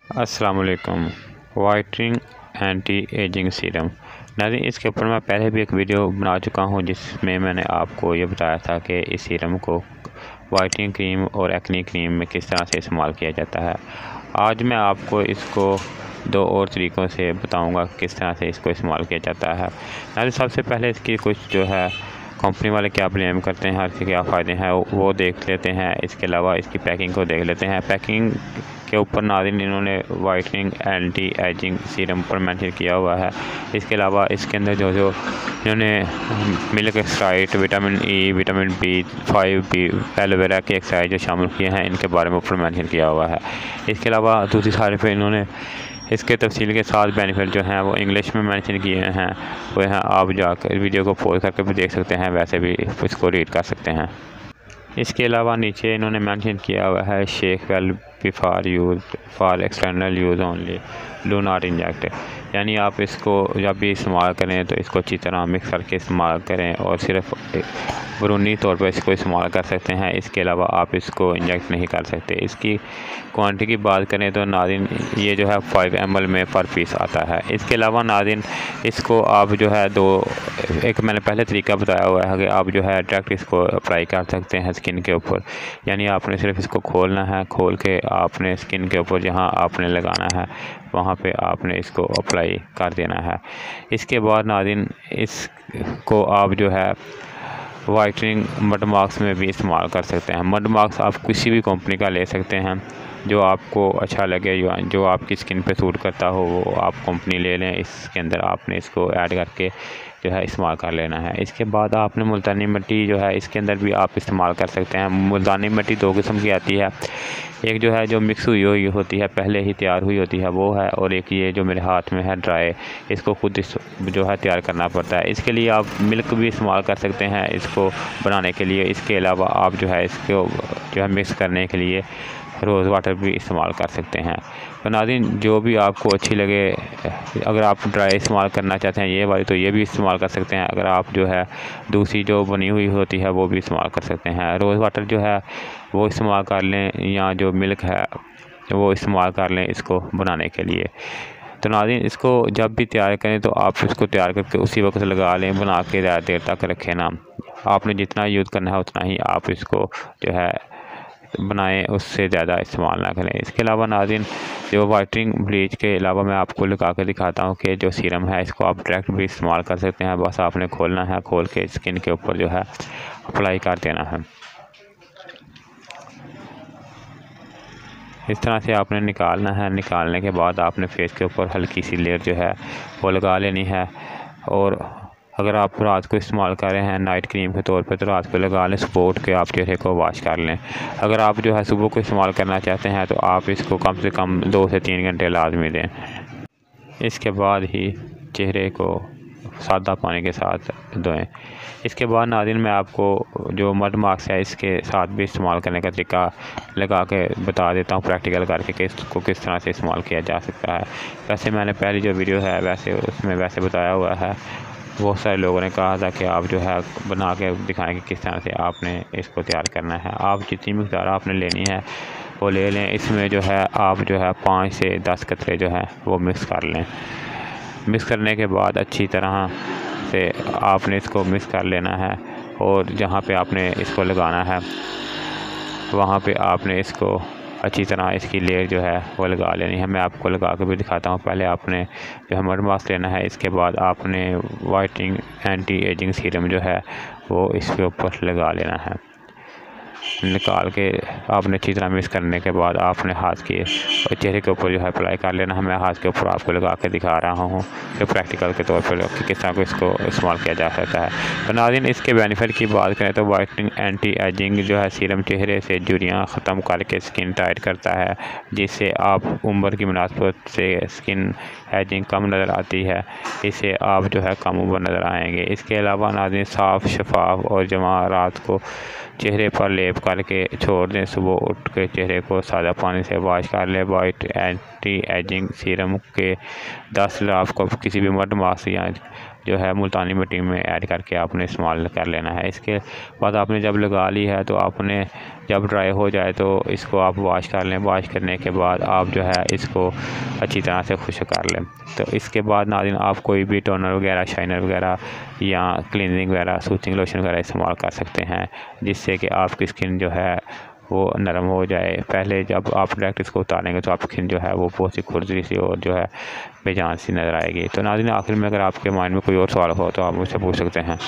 अस्सलाम वालेकुम। Whitening anti ageing serum. नाज़रीन, इसके ऊपर मैं पहले भी एक वीडियो बना चुका हूं जिसमें मैंने आपको ये बताया था कि इस सीरम को वाइटनिंग क्रीम और एक्ने क्रीम में किस तरह से इस्तेमाल किया जाता है। आज मैं आपको इसको दो और तरीक़ों से बताऊंगा किस तरह से इसको इस्तेमाल किया जाता है। नाज़रीन, सबसे पहले इसकी कुछ जो है कंपनी वाले क्या ब्लेम करते हैं, इसके क्या फ़ायदे हैं वो देख लेते हैं। इसके अलावा इसकी पैकिंग को देख लेते हैं। पैकिंग के ऊपर नाज़रीन इन्होंने वाइटनिंग एंटी एजिंग सीरम पर मेंशन किया हुआ है। इसके अलावा इसके अंदर जो इन्होंने milk extract, vitamin E, vitamin B5, aloe vera के एक्सट्रैक्ट जो शामिल किए हैं इनके बारे में ऊपर मेंशन किया हुआ है। इसके अलावा दूसरी साइड पे इन्होंने इसके तफसील के साथ बेनिफिट जो हैं वो इंग्लिश में मेंशन किए हैं। वो हैं, आप जाकर वीडियो को पॉज करके भी देख सकते हैं, वैसे भी इसको रीड कर सकते हैं। इसके अलावा नीचे इन्होंने मेंशन किया हुआ है shake well before use for external use only, do not inject. यानी आप इसको जब भी इस्तेमाल करें तो इसको अच्छी तरह मिक्स करके इस्तेमाल करें और सिर्फ बरूनी तौर पर इसको इस्तेमाल कर सकते हैं। इसके अलावा आप इसको इंजेक्ट नहीं कर सकते। इसकी क्वांटिटी की बात करें तो नाज़रीन ये जो है 5 ml में पर पीस आता है। इसके अलावा नाज़रीन इसको आप जो है एक मैंने पहले तरीका बताया हुआ है कि आप जो है डायरेक्ट इसको अप्लाई कर सकते हैं स्किन के ऊपर। यानी आपने सिर्फ इसको खोलना है, खोल के आपने स्किन के ऊपर जहाँ आपने लगाना है वहाँ पे आपने इसको अप्लाई कर देना है। इसके बाद नाज़रीन इसको आप जो है वाइटनिंग मड मास्क में भी इस्तेमाल कर सकते हैं। मड मास्क आप किसी भी कंपनी का ले सकते हैं जो आपको अच्छा लगे, जो आपकी स्किन पे सूट करता हो वो आप कंपनी ले लें। इसके अंदर आपने इसको ऐड करके जो है इस्तेमाल कर लेना है। इसके बाद आपने मुल्तानी मिट्टी जो है इसके अंदर भी आप इस्तेमाल कर सकते हैं। मुल्तानी मिट्टी 2 किस्म की आती है, एक जो है जो मिक्स हुई होती है, पहले ही तैयार हुई होती है वो है, और एक ये जो मेरे हाथ में है ड्राई, इसको खुद जो है तैयार करना पड़ता है। इसके लिए आप मिल्क भी इस्तेमाल कर सकते हैं इसको बनाने के लिए। इसके अलावा आप जो है इसको जो है मिक्स करने के लिए रोज़ वाटर भी इस्तेमाल कर सकते हैं। तो नाज़रीन जो भी आपको अच्छी लगे, अगर आप ड्राई इस्तेमाल करना चाहते हैं ये वाली तो ये भी इस्तेमाल कर सकते हैं। अगर आप जो है दूसरी जो बनी हुई होती है वो भी इस्तेमाल कर सकते हैं। रोज़ वाटर जो है वो इस्तेमाल कर लें या जो मिल्क है वो इस्तेमाल कर लें इसको बनाने के लिए। तो नाज़रीन इसको जब भी तैयार करें तो आप इसको तैयार करके उसी वक्त लगा लें, बना के ज़्यादा देर तक रखें ना। आपने जितना यूज़ करना है उतना ही आप इसको जो है बनाएं, उससे ज़्यादा इस्तेमाल ना करें। इसके अलावा नाज़रीन जो वाइटनिंग ब्लीच के अलावा मैं आपको लगा कर दिखाता हूँ कि जो सीरम है इसको आप डायरेक्ट भी इस्तेमाल कर सकते हैं। बस आपने खोलना है, खोल के स्किन के ऊपर जो है अप्लाई कर देना है। इस तरह से आपने निकालना है। निकालने के बाद आपने फेस के ऊपर हल्की सी लेयर जो है वो लगा लेनी है। और अगर आप रात को इस्तेमाल कर रहे हैं नाइट क्रीम के तौर पे तो रात को लगा लें, स्पॉट के आप चेहरे को वॉश कर लें। अगर आप जो है सुबह को इस्तेमाल करना चाहते हैं तो आप इसको कम से कम 2 से 3 घंटे लाजमी दें। इसके बाद ही चेहरे को सादा पानी के साथ धोएं। इसके बाद नाज़रीन मैं आपको जो मड मास्क है इसके साथ भी इस्तेमाल करने का तरीका लगा के बता देता हूँ प्रैक्टिकल करके कि इसको किस तरह से इस्तेमाल किया जा सकता है। वैसे मैंने पहली जो वीडियो है उसमें वैसे बताया हुआ है। बहुत सारे लोगों ने कहा था कि आप जो है बना के दिखाएं कि किस तरह से आपने इसको तैयार करना है। आप जितनी मकदार आपने लेनी है वो ले लें। इसमें जो है आप जो है 5 से 10 कतरे जो है वो मिक्स कर लें। मिक्स करने के बाद अच्छी तरह से आपने इसको मिक्स कर लेना है और जहाँ पे आपने इसको लगाना है वहाँ पे आपने इसको अच्छी तरह इसकी लेयर जो है वो लगा लेनी है। मैं आपको लगा के भी दिखाता हूँ। पहले आपने जो है मड मास्क लेना है, इसके बाद आपने वाइटनिंग एंटी एजिंग सीरम जो है वो इसके ऊपर लगा लेना है। निकाल के आपने अच्छी तरह मिक्स करने के बाद आपने हाथ के और चेहरे के ऊपर जो है अप्लाई कर लेना है। मैं हाथ के ऊपर आपको लगा के दिखा रहा हूँ कि प्रैक्टिकल के तौर पर कि किस तरह को इसको इस्तेमाल किया जा सकता है। तो नाज़रीन इसके बेनिफिट की बात करें तो वाइटनिंग एंटी एजिंग जो है सीरम चेहरे से झुर्रियाँ ख़त्म करके स्किन टाइट करता है, जिससे आप उम्र की मुनासबत से स्किन एजिंग कम नज़र आती है। इससे आप जो है कम उम्र नज़र आएंगे। इसके अलावा नाज़रीन साफ़ शफाफ और जमा रात को चेहरे पर लेप करके छोड़ दें। सुबह उठ के चेहरे को सादा पानी से वॉश कर लें। वाइट एंटी एजिंग सीरम के 10 आपको किसी भी मड मास्क या जो है मुल्तानी मिट्टी में ऐड करके आपने इस्तेमाल कर लेना है। इसके बाद आपने जब लगा ली है तो आपने जब ड्राई हो जाए तो इसको आप वॉश कर लें। वॉश करने के बाद आप जो है इसको अच्छी तरह से खुश्क कर लें। तो इसके बाद नाज़रीन आप कोई भी टोनर वगैरह, शाइनर वगैरह या क्लीनिंग वगैरह, सूथिंग लोशन वगैरह इस्तेमाल कर सकते हैं, जिससे कि आपकी स्किन जो है वो नरम हो जाए। पहले जब आप डायरेक्ट इसको उतारेंगे तो आपकी स्किन जो है वो बहुत सी खुरदरी सी और जो है बेजान सी नज़र आएगी। तो नाज़रीन आखिर में अगर आपके माइंड में कोई और सवाल हो तो आप मुझसे पूछ सकते हैं।